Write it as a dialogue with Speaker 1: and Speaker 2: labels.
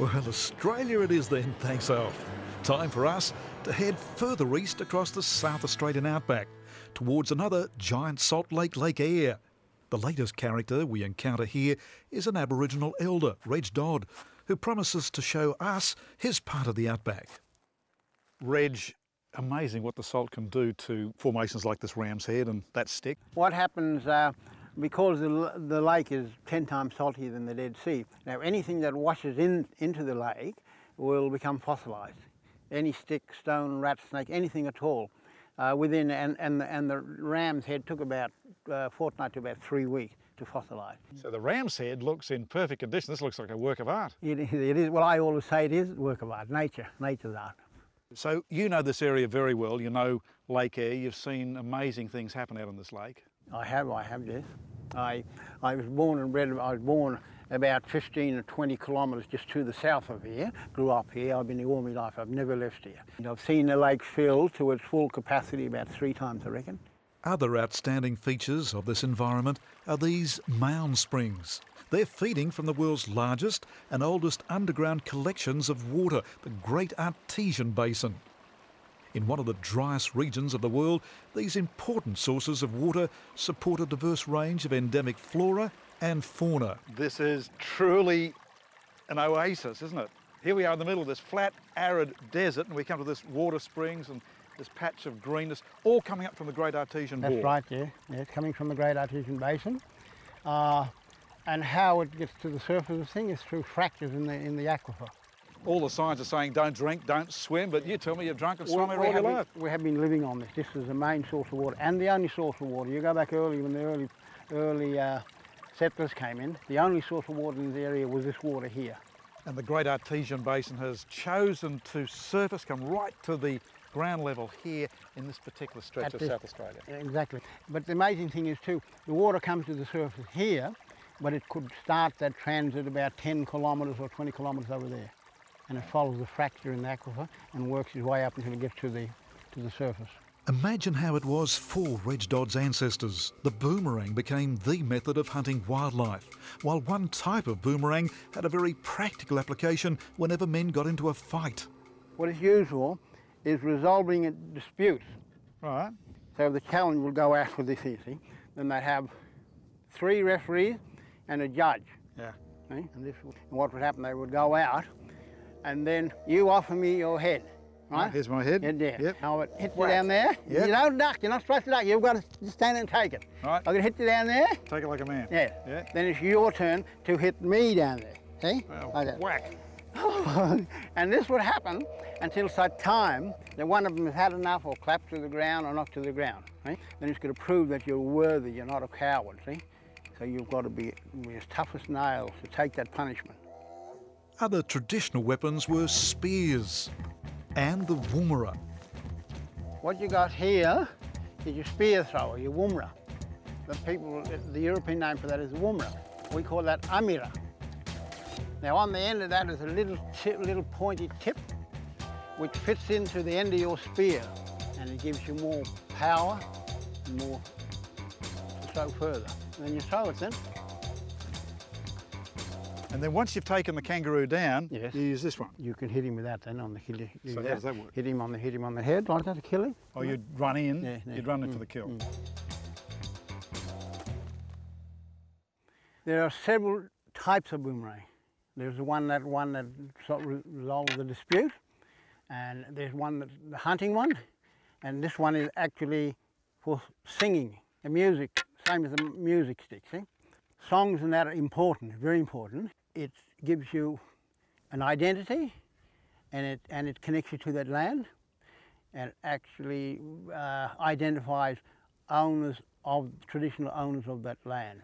Speaker 1: Well, Australia it is then, thanks Alf. Time for us to head further east across the South Australian outback, towards another giant salt lake, Lake Eyre. The latest character we encounter here is an Aboriginal elder, Reg Dodd, who promises to show us his part of the outback. Reg, amazing what the salt can do to formations like this Ram's Head and that stick.
Speaker 2: What happens, because the lake is 10 times saltier than the Dead Sea, now anything that washes into the lake will become fossilised. Any stick, stone, rat, snake, anything at all. And the Ram's Head took about a fortnight to about 3 weeks to fossilise.
Speaker 1: So the Ram's Head looks in perfect condition. This looks like a work of art.
Speaker 2: It is. Well, I always say it is a work of art, nature's art.
Speaker 1: So you know this area very well. You know Lake Eyre. You've seen amazing things happen out on this lake.
Speaker 2: I have, yes. I was born and bred, I was born about 15 or 20 kilometres just to the south of here. Grew up here, I've been here all my life, I've never left here. And I've seen the lake filled to its full capacity about 3 times, I reckon.
Speaker 1: Other outstanding features of this environment are these mound springs. They're feeding from the world's largest and oldest underground collections of water, the Great Artesian Basin. In one of the driest regions of the world, these important sources of water support a diverse range of endemic flora and fauna. This is truly an oasis, isn't it? Here we are in the middle of this flat, arid desert, and we come to this water springs and this patch of greenness, all coming up from the Great Artesian Basin.
Speaker 2: That's right, yeah. It's coming from the Great Artesian Basin. And how it gets to the surface of the thing is through fractures in the aquifer.
Speaker 1: All the signs are saying don't drink, don't swim, but you tell me you've drunk and swum every your life.
Speaker 2: We have been living on this. This is the main source of water and the only source of water. You go back early when the early settlers came in, the only source of water in the area was this water here.
Speaker 1: And the Great Artesian Basin has chosen to surface, come right to the ground level here in this particular stretch of South Australia.
Speaker 2: Exactly. But the amazing thing is too, the water comes to the surface here, but it could start that transit about 10 kilometres or 20 kilometres over there. And it follows the fracture in the aquifer and works its way up until it gets to the surface.
Speaker 1: Imagine how it was for Reg Dodd's ancestors. The boomerang became the method of hunting wildlife, while one type of boomerang had a very practical application whenever men got into a fight.
Speaker 2: What is usual is resolving disputes.
Speaker 1: Right.
Speaker 2: So the challenge will go out with this easy. Then they have 3 referees and a judge.
Speaker 1: Yeah.
Speaker 2: And what would happen, they would go out, and then you offer me your head, right?
Speaker 1: Here's my head.
Speaker 2: Yeah, there.
Speaker 1: Yep.
Speaker 2: Now it hits you down there.
Speaker 1: Yep.
Speaker 2: You don't duck, you're not supposed to duck, you've got to just stand there and take it.
Speaker 1: Right.
Speaker 2: I'm going to hit you down there.
Speaker 1: Take it like a man.
Speaker 2: Yeah.
Speaker 1: Yeah.
Speaker 2: Then it's your turn to hit me down there, see?
Speaker 1: Well,
Speaker 2: like that.
Speaker 1: whack.
Speaker 2: And this would happen until such time that one of them has had enough or clapped to the ground or knocked to the ground, right? Then it's going to prove that you're worthy, you're not a coward, see? So you've got to be as tough as nails to take that punishment.
Speaker 1: Other traditional weapons were spears and the woomera.
Speaker 2: What you got here is your spear thrower, your woomera. The European name for that is woomera. We call that amira. Now on the end of that is a little pointy tip which fits into the end of your spear, and it gives you more power and more to throw further. And then you throw it then.
Speaker 1: And then once you've taken the kangaroo down,
Speaker 2: yes,
Speaker 1: you use this one.
Speaker 2: You can hit him with that then on the hill.
Speaker 1: So how does that work?
Speaker 2: Hit him on the head like that to kill him.
Speaker 1: Oh, you'd run in,
Speaker 2: yeah.
Speaker 1: You'd run in for the kill.
Speaker 2: There are several types of boomerang. There's the one that resolves the dispute, and there's the hunting one, and this one is actually for singing, the music, same as the music stick, see? Songs and that are important, very important. It gives you an identity, and it connects you to that land, and actually identifies traditional owners of that land.